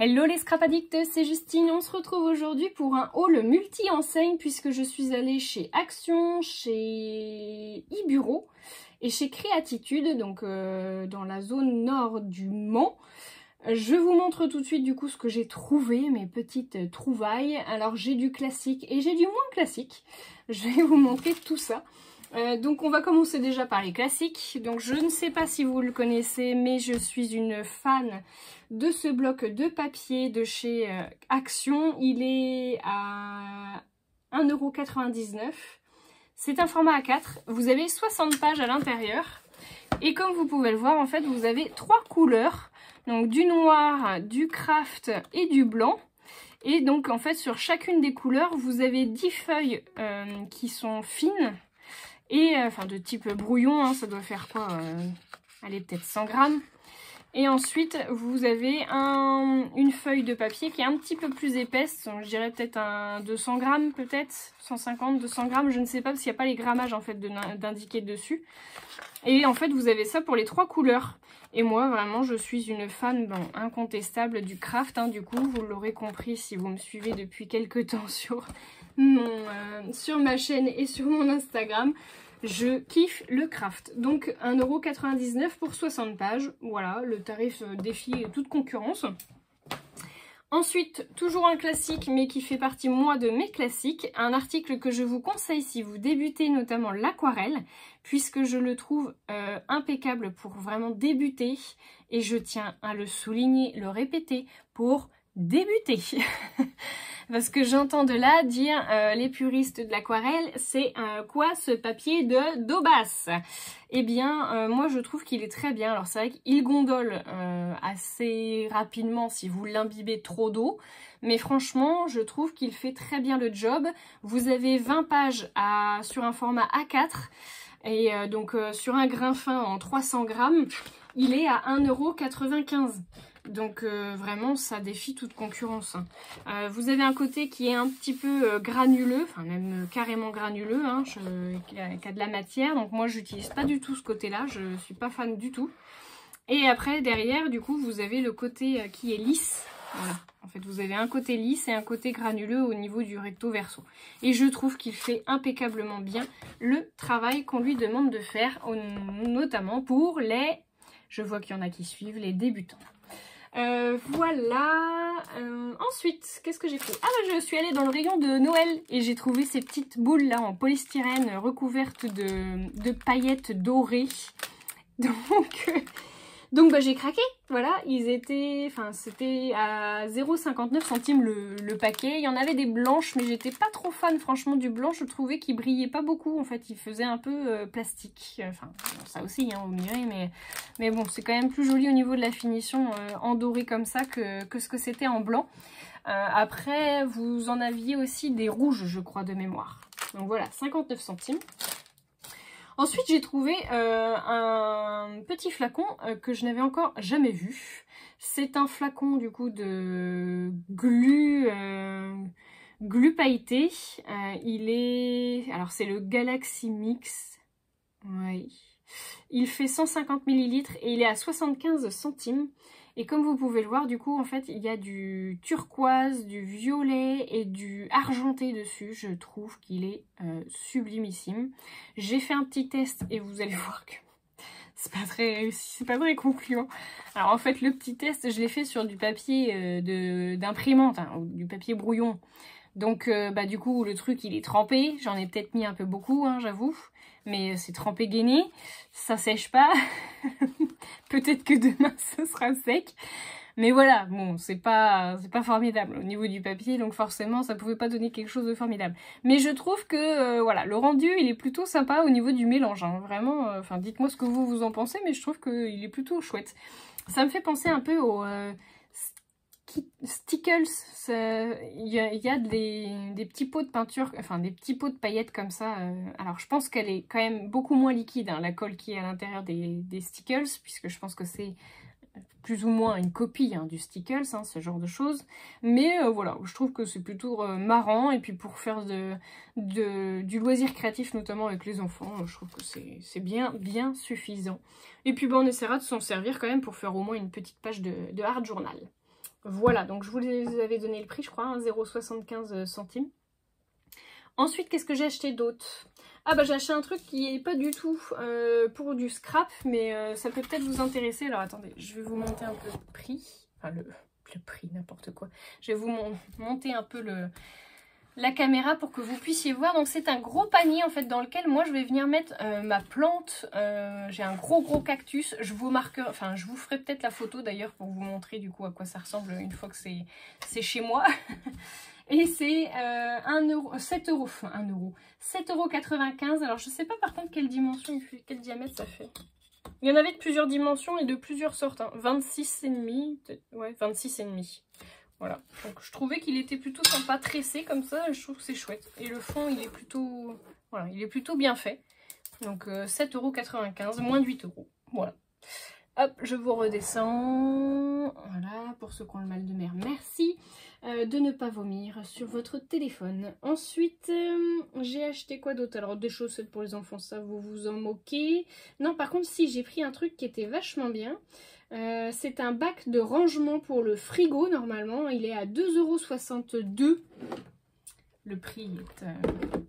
Hello les scrap addicts, c'est Justine. On se retrouve aujourd'hui pour un haul multi-enseigne puisque je suis allée chez Action, chez eBureau et chez Créatitude, donc dans la zone nord du Mans. Je vous montre tout de suite du coup ce que j'ai trouvé, mes petites trouvailles. Alors j'ai du classique et j'ai du moins classique. Je vais vous montrer tout ça. Donc on va commencer déjà par les classiques. Donc je ne sais pas si vous le connaissez, mais je suis une fan de ce bloc de papier de chez Action. Il est à 1,99 €. C'est un format A4. Vous avez 60 pages à l'intérieur. Et comme vous pouvez le voir, en fait, vous avez 3 couleurs. Donc du noir, du craft et du blanc. Et donc en fait, sur chacune des couleurs, vous avez 10 feuilles qui sont fines. Et enfin de type brouillon, hein, ça doit faire quoi allez, peut-être 100 grammes. Et ensuite, vous avez une feuille de papier qui est un petit peu plus épaisse. Donc, je dirais peut-être un 200 grammes, peut-être 150, 200 grammes, je ne sais pas parce qu'il n'y a pas les grammages en fait d'indiquer dessus. Et en fait, vous avez ça pour les 3 couleurs. Et moi, vraiment, je suis une fan incontestable du craft. Hein, du coup, vous l'aurez compris si vous me suivez depuis quelques temps sur ma chaîne et sur mon Instagram. Je kiffe le craft. Donc 1,99 € pour 60 pages. Voilà, le tarif défie toute concurrence. Ensuite, toujours un classique, mais qui fait partie, moi, de mes classiques. Un article que je vous conseille si vous débutez, notamment l'aquarelle, puisque je le trouve impeccable pour vraiment débuter. Et je tiens à le souligner, le répéter, pour débuter. Parce que j'entends de là dire les puristes de l'aquarelle, c'est quoi ce papier de Daubas? Eh bien, moi je trouve qu'il est très bien. Alors c'est vrai qu'il gondole assez rapidement si vous l'imbibez trop d'eau. Mais franchement, je trouve qu'il fait très bien le job. Vous avez 20 pages sur un format A4. Et donc sur un grain fin en 300 grammes, il est à 1,95 €. Donc vraiment ça défie toute concurrence. Vous avez un côté qui est un petit peu granuleux, enfin même carrément granuleux, hein, qui a de la matière. Donc moi j'utilise pas du tout ce côté-là, je suis pas fan du tout. Et après derrière du coup vous avez le côté qui est lisse. Voilà. En fait vous avez un côté lisse et un côté granuleux au niveau du recto verso. Et je trouve qu'il fait impeccablement bien le travail qu'on lui demande de faire, notamment pour les... Je vois qu'il y en a qui suivent, les débutants. Voilà. Ensuite, qu'est-ce que j'ai fait? Ah bah je suis allée dans le rayon de Noël et j'ai trouvé ces petites boules là en polystyrène recouvertes de paillettes dorées. Donc bah j'ai craqué. Voilà, c'était à 0,59 centimes le paquet. Il y en avait des blanches, mais j'étais pas trop fan franchement du blanc. Je trouvais qu'il brillait pas beaucoup. En fait, il faisait un peu plastique. Enfin, ça aussi, hein, vous me direz, mais bon, c'est quand même plus joli au niveau de la finition en doré comme ça que ce que c'était en blanc. Après, vous en aviez aussi des rouges, je crois, de mémoire. Donc voilà, 59 centimes. Ensuite, j'ai trouvé un petit flacon que je n'avais encore jamais vu. C'est un flacon du coup de glu pailleté. Alors c'est le Galaxy Mix. Oui. Il fait 150 ml et il est à 75 centimes. Et comme vous pouvez le voir, du coup, en fait, il y a du turquoise, du violet et du argenté dessus. Je trouve qu'il est sublimissime. J'ai fait un petit test et vous allez voir que c'est pas très concluant. Alors en fait, le petit test, je l'ai fait sur du papier d'imprimante, hein, ou du papier brouillon. Donc bah du coup, le truc, il est trempé. J'en ai peut-être mis un peu beaucoup, hein, j'avoue. Mais c'est trempé gainé, ça sèche pas. Peut-être que demain ce sera sec. Mais voilà, bon, c'est pas formidable au niveau du papier, donc forcément ça pouvait pas donner quelque chose de formidable. Mais je trouve que voilà, le rendu il est plutôt sympa au niveau du mélange, hein. Vraiment, enfin dites-moi ce que vous en pensez, mais je trouve qu'il est plutôt chouette. Ça me fait penser un peu au Stickles. Il y a des petits pots de peinture, enfin des petits pots de paillettes comme ça. Alors je pense qu'elle est quand même beaucoup moins liquide, hein, la colle qui est à l'intérieur des Stickles, puisque je pense que c'est plus ou moins une copie, hein, du Stickles, hein, ce genre de choses. Mais voilà, je trouve que c'est plutôt marrant. Et puis pour faire du loisir créatif, notamment avec les enfants, je trouve que c'est bien suffisant. Et puis bon, on essaiera de s'en servir quand même pour faire au moins une petite page de art journal. Voilà, donc je vous avais donné le prix, je crois, hein, 0,75 centimes. Ensuite, qu'est-ce que j'ai acheté d'autre? Ah bah j'ai acheté un truc qui est pas du tout pour du scrap, mais ça peut peut-être vous intéresser. Alors attendez, je vais vous monter un peu le prix. Enfin le prix, n'importe quoi. Je vais vous monter un peu la caméra pour que vous puissiez voir. Donc c'est un gros panier en fait dans lequel moi je vais venir mettre ma plante. J'ai un gros cactus. Je vous marquerai, enfin je vous ferai peut-être la photo d'ailleurs pour vous montrer du coup à quoi ça ressemble une fois que c'est chez moi. Et c'est 7,95 €. Alors je sais pas par contre quelle dimension il fait, quel diamètre ça fait. Il y en avait de plusieurs dimensions et de plusieurs sortes. Hein. 26,5, ouais 26,5. Voilà, donc je trouvais qu'il était plutôt sympa, tressé comme ça, je trouve que c'est chouette. Et le fond, il est plutôt, voilà, il est plutôt bien fait. Donc 7,95 €, moins de 8 €. Voilà. Hop, je vous redescends. Voilà, pour ceux qui ont le mal de mer, merci de ne pas vomir sur votre téléphone. Ensuite, j'ai acheté quoi d'autre? Alors, des chaussettes pour les enfants, ça, vous vous en moquez. Non, par contre, si, j'ai pris un truc qui était vachement bien. C'est un bac de rangement pour le frigo, normalement. Il est à 2,62 €. Le prix est...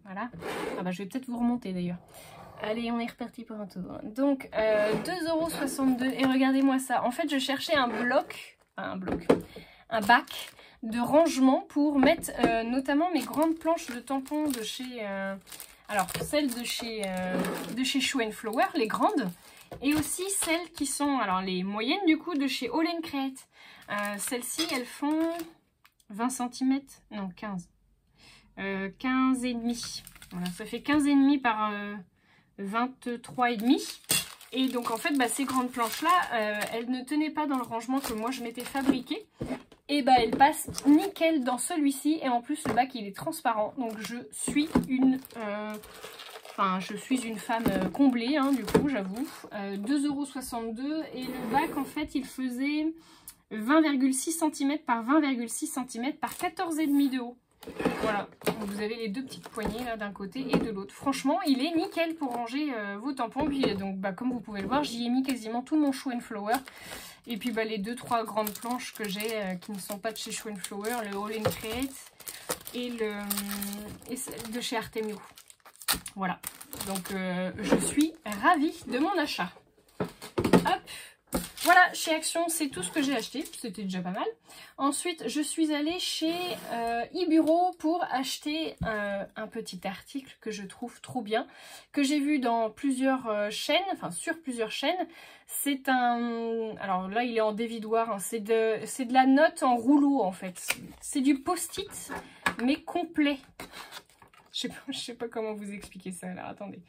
voilà. Ah bah, je vais peut-être vous remonter, d'ailleurs. Allez, on est reparti pour un tour. Donc, 2,62 €. Et regardez-moi ça. En fait, je cherchais un bac de rangement pour mettre notamment mes grandes planches de tampons de chez... alors, celles de chez Show & Flower, les grandes. Et aussi celles qui sont... alors, les moyennes, du coup, de chez All & Create. Celles-ci, elles font 20 cm. Non, 15. 15,5. Voilà, ça fait 15,5 par... 23,5. Et donc en fait ces grandes planches là elles ne tenaient pas dans le rangement que moi je m'étais fabriqué, et elles passent nickel dans celui-ci. Et en plus le bac il est transparent, donc je suis une femme comblée hein, du coup j'avoue. 2,62 € et le bac en fait il faisait 20,6 cm par 20,6 cm par 14,5 de haut. Voilà, donc vous avez les deux petites poignées là d'un côté et de l'autre. Franchement, il est nickel pour ranger vos tampons. Puis donc comme vous pouvez le voir, j'y ai mis quasiment tout mon Show & Flower. Et puis les 2-3 grandes planches que j'ai qui ne sont pas de chez Show & Flower, le All & Create et celle de chez Artemio. Voilà, donc je suis ravie de mon achat. Hop. Voilà, chez Action, c'est tout ce que j'ai acheté. C'était déjà pas mal. Ensuite, je suis allée chez eBureau pour acheter un petit article que je trouve trop bien, que j'ai vu dans plusieurs chaînes, enfin sur plusieurs chaînes. C'est un... alors là, il est en dévidoir. Hein, c'est de la note en rouleau, en fait. C'est du post-it, mais complet. Je sais pas comment vous expliquer ça. Alors, attendez.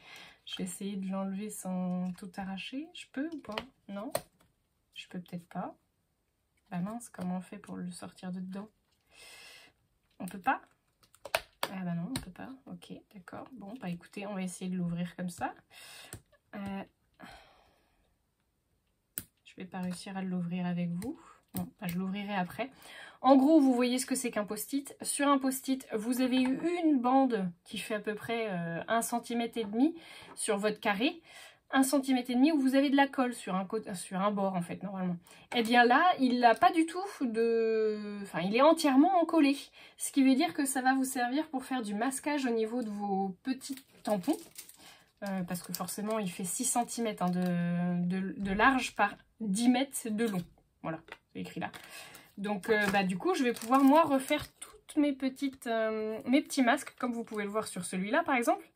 Je vais essayer de l'enlever sans tout arracher. Je peux ou pas? Non? Je peux peut-être pas. Bah mince, comment on fait pour le sortir de dedans? On peut pas? Ah bah non, on peut pas. Ok, d'accord. Bon, bah écoutez, on va essayer de l'ouvrir comme ça. Je vais pas réussir à l'ouvrir avec vous. Bon, bah, je l'ouvrirai après. En gros, vous voyez ce que c'est qu'un post-it. Sur un post-it, vous avez une bande qui fait à peu près 1,5 cm sur votre carré. 1,5 cm où vous avez de la colle sur un bord en fait normalement. Et bien là, il n'a pas du tout de... enfin, il est entièrement encollé. Ce qui veut dire que ça va vous servir pour faire du masquage au niveau de vos petits tampons. Parce que forcément, il fait 6 cm hein, de large par 10 mètres de long. Voilà, c'est écrit là. Donc du coup, je vais pouvoir moi refaire toutes mes petits masques, comme vous pouvez le voir sur celui-là par exemple.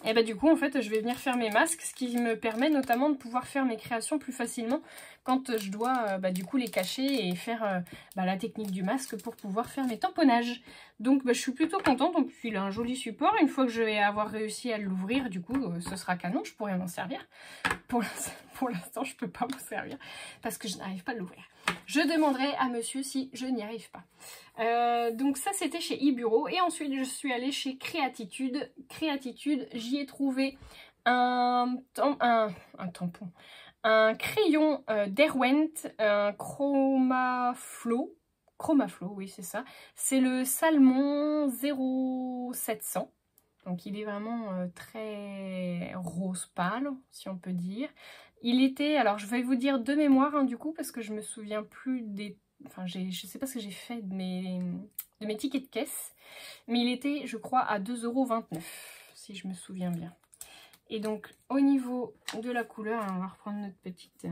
Et du coup en fait je vais venir faire mes masques, ce qui me permet notamment de pouvoir faire mes créations plus facilement quand je dois du coup les cacher et faire la technique du masque pour pouvoir faire mes tamponnages. Donc je suis plutôt contente, donc il a un joli support. Une fois que je vais avoir réussi à l'ouvrir, du coup ce sera canon, je pourrai m'en servir. Pour l'instant je peux pas m'en servir parce que je n'arrive pas à l'ouvrir. Je demanderai à monsieur si je n'y arrive pas. Donc ça c'était chez eBureau. Et ensuite je suis allée chez Créatitude. Créatitude, j'y ai trouvé un tampon. Un crayon Derwent, un Chromaflow. Chromaflow, oui c'est ça. C'est le Salmon 0700. Donc il est vraiment très rose pâle, si on peut dire. Il était, alors je vais vous dire de mémoire hein, du coup, parce que je me souviens plus enfin je sais pas ce que j'ai fait de mes tickets de caisse, mais il était je crois à 2,29 € si je me souviens bien. Et donc au niveau de la couleur, on va reprendre notre petite...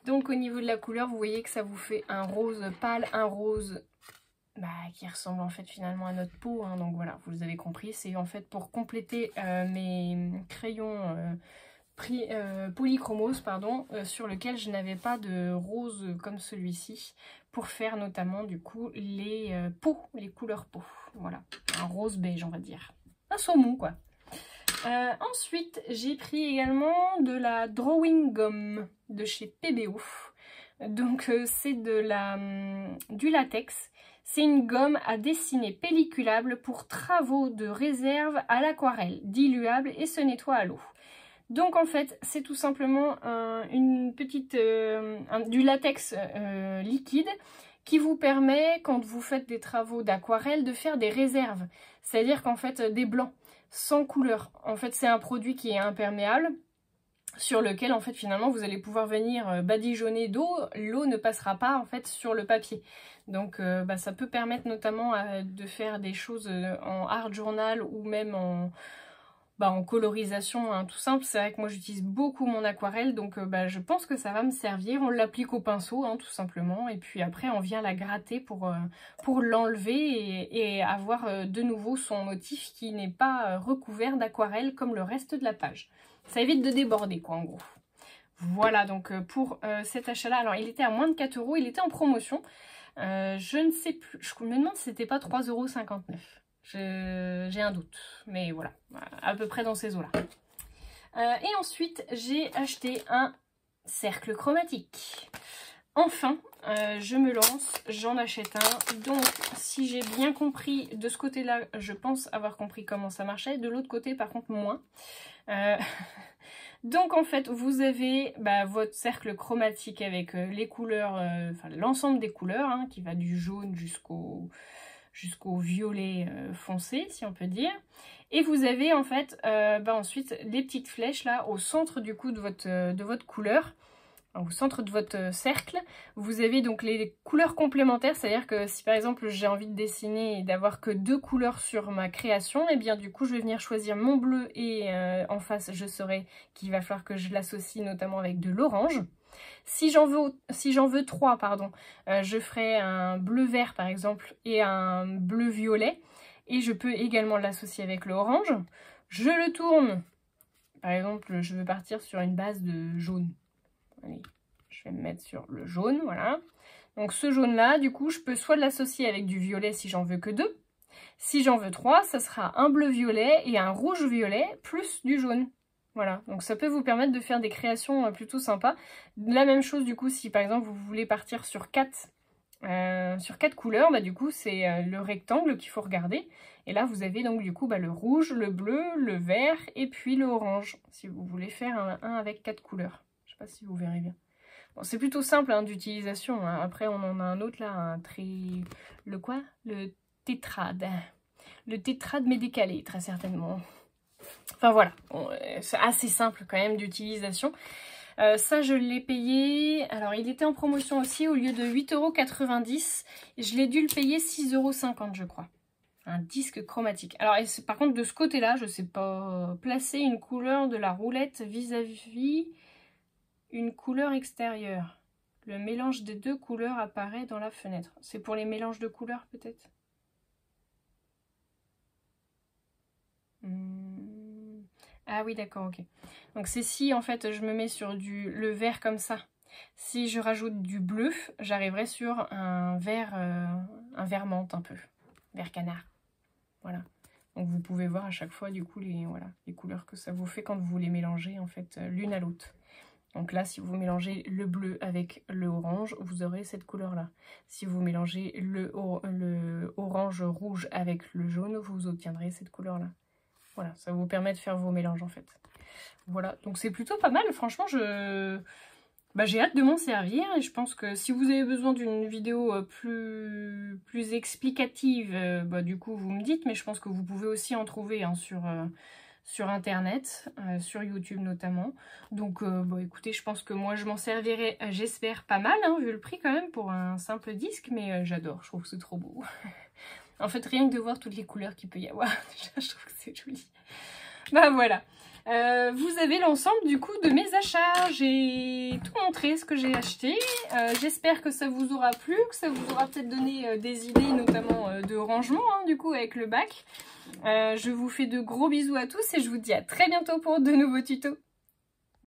Donc au niveau de la couleur, vous voyez que ça vous fait un rose pâle, un rose qui ressemble en fait finalement à notre peau, hein. Donc voilà, vous avez compris, c'est en fait pour compléter mes crayons polychromose, pardon, sur lequel je n'avais pas de rose comme celui-ci, pour faire notamment du coup les peaux, les couleurs peau. Voilà, un rose beige on va dire, un saumon quoi. Ensuite, j'ai pris également de la Drawing Gum de chez PBO. Donc c'est du latex. C'est une gomme à dessiner pelliculable pour travaux de réserve à l'aquarelle, diluable et se nettoie à l'eau. Donc en fait, c'est tout simplement du latex liquide qui vous permet, quand vous faites des travaux d'aquarelle, de faire des réserves. C'est-à-dire qu'en fait, des blancs sans couleur. En fait, c'est un produit qui est imperméable, sur lequel en fait finalement vous allez pouvoir venir badigeonner d'eau, l'eau ne passera pas en fait sur le papier. Donc ça peut permettre notamment de faire des choses en art journal ou même en colorisation, hein, tout simple. C'est vrai que moi j'utilise beaucoup mon aquarelle, donc je pense que ça va me servir. On l'applique au pinceau, hein, tout simplement, et puis après on vient la gratter pour l'enlever et avoir de nouveau son motif qui n'est pas recouvert d'aquarelle comme le reste de la page. Ça évite de déborder quoi en gros. Voilà donc pour cet achat là, alors il était à moins de 4 €, il était en promotion. Je ne sais plus, je me demande si c'était pas 3,59 €. J'ai un doute, mais voilà, à peu près dans ces eaux-là. Et ensuite, j'ai acheté un cercle chromatique. Enfin, je me lance, j'en achète un. Donc, si j'ai bien compris de ce côté-là, je pense avoir compris comment ça marchait. De l'autre côté, par contre, moins. Donc, en fait, vous avez votre cercle chromatique avec les couleurs, enfin l'ensemble des couleurs, hein, qui va du jaune jusqu'au violet foncé, si on peut dire. Et vous avez en fait ensuite les petites flèches là au centre du coup de votre couleur, au centre de votre cercle. Vous avez donc les couleurs complémentaires, c'est-à-dire que si par exemple j'ai envie de dessiner et d'avoir que 2 couleurs sur ma création, et bien du coup je vais venir choisir mon bleu et en face je saurai qu'il va falloir que je l'associe notamment avec de l'orange. Si j'en veux 3, pardon, je ferai un bleu-vert par exemple et un bleu-violet. Et je peux également l'associer avec l'orange. Je le tourne. Par exemple, je veux partir sur une base de jaune. Allez, je vais me mettre sur le jaune, voilà. Donc ce jaune-là, du coup, je peux soit l'associer avec du violet si j'en veux que 2. Si j'en veux 3, ça sera un bleu-violet et un rouge-violet plus du jaune. Voilà, donc ça peut vous permettre de faire des créations plutôt sympas. La même chose du coup si par exemple vous voulez partir sur 4 couleurs, du coup c'est le rectangle qu'il faut regarder. Et là vous avez donc du coup le rouge, le bleu, le vert et puis le orange. Si vous voulez faire un avec 4 couleurs. Je sais pas si vous verrez bien. Bon, c'est plutôt simple hein, d'utilisation. Hein. Après on en a un autre là, le tétrade. Le tétrade mais décalé très certainement. Enfin voilà, c'est assez simple quand même d'utilisation. Ça je l'ai payé, alors il était en promotion aussi, au lieu de 8,90 €, je l'ai dû le payer 6,50 € je crois. Un disque chromatique. Alors par contre de ce côté-là, je ne sais pas placer une couleur de la roulette vis-à-vis une couleur extérieure. Le mélange des 2 couleurs apparaît dans la fenêtre. C'est pour les mélanges de couleurs peut-être? Ah oui, d'accord, ok. Donc c'est si en fait je me mets sur le vert comme ça. Si je rajoute du bleu, j'arriverai sur un vert menthe un peu. Vert canard. Voilà. Donc vous pouvez voir à chaque fois du coup les couleurs que ça vous fait quand vous les mélangez en fait l'une à l'autre. Donc là, si vous mélangez le bleu avec le orange, vous aurez cette couleur-là. Si vous mélangez le orange rouge avec le jaune, vous obtiendrez cette couleur-là. Voilà, ça vous permet de faire vos mélanges en fait. Voilà, donc c'est plutôt pas mal. Franchement, j'ai hâte de m'en servir. Et je pense que si vous avez besoin d'une vidéo plus explicative, du coup vous me dites. Mais je pense que vous pouvez aussi en trouver hein, sur internet, sur YouTube notamment. Donc bon écoutez, je pense que moi je m'en servirai, j'espère pas mal, hein, vu le prix quand même pour un simple disque, mais j'adore, je trouve que c'est trop beau. En fait, rien que de voir toutes les couleurs qu'il peut y avoir, déjà je trouve que c'est joli. Bah voilà. Vous avez l'ensemble du coup de mes achats. J'ai tout montré ce que j'ai acheté. J'espère que ça vous aura plu, que ça vous aura peut-être donné des idées, notamment de rangement hein, du coup avec le bac. Je vous fais de gros bisous à tous et je vous dis à très bientôt pour de nouveaux tutos.